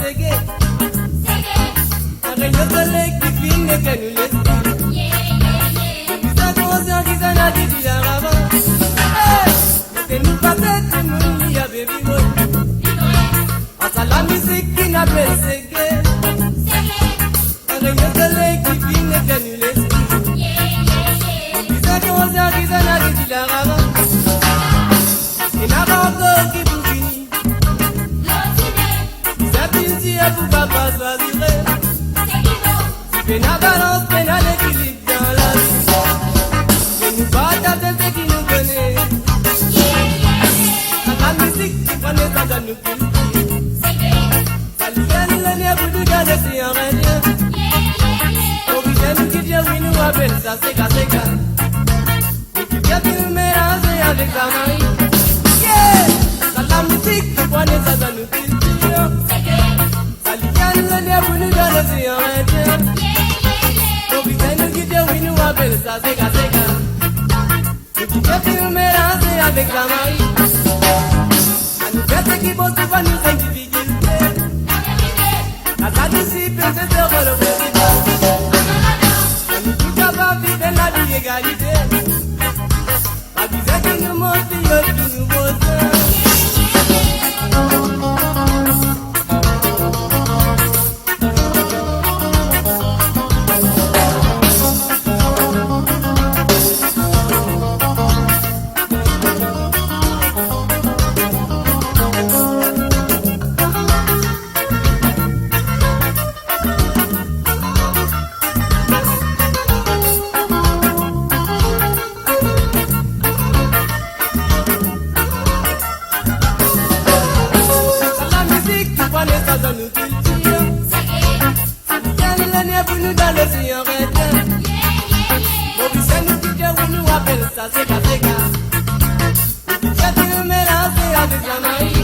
ségué. Avec le soleil qui filme que nous laisse. Nous avons qui s'en a dit la avant. Que nous passons tout le monde y avait vivre. À la musique qui n'a pas ségué. Avec le soleil qui filme que nous laisse. Nous avons qui s'en a dit la avant. Et n'a pas encore qui vous finit. Vous papa choisirait. C'est la balance, c'est l'équilibre dans la vie. Mais nous partageons ce qui nous connaît. La musique qui prend ça dans nos cultures. Ça lui donne le nez pour nous garder si on revient. Origine qui vient, oui, nous appelle ça, c'est qu'à. Et qui vient nous mélanger avec sa main. Yeah! La musique qui prend ça dans nos cultures. Pour nous donner si on revient. Origine qui vient, oui, nous appelle ça, c'est qu'à. Et qui vient nous mélanger avec sa main. À nous faire ce qui pense souvent nous en difficulté. À participer, c'est ce rôle au président. À nous tout capables de vivre la vie égalité. À viser qui nous montre, qui nous montre. Dans nos cultures, pour nous donner si on revient. Origine nous dit que nous appelle ça, c'est qu'à. Et qui vient nous mélanger avec la main.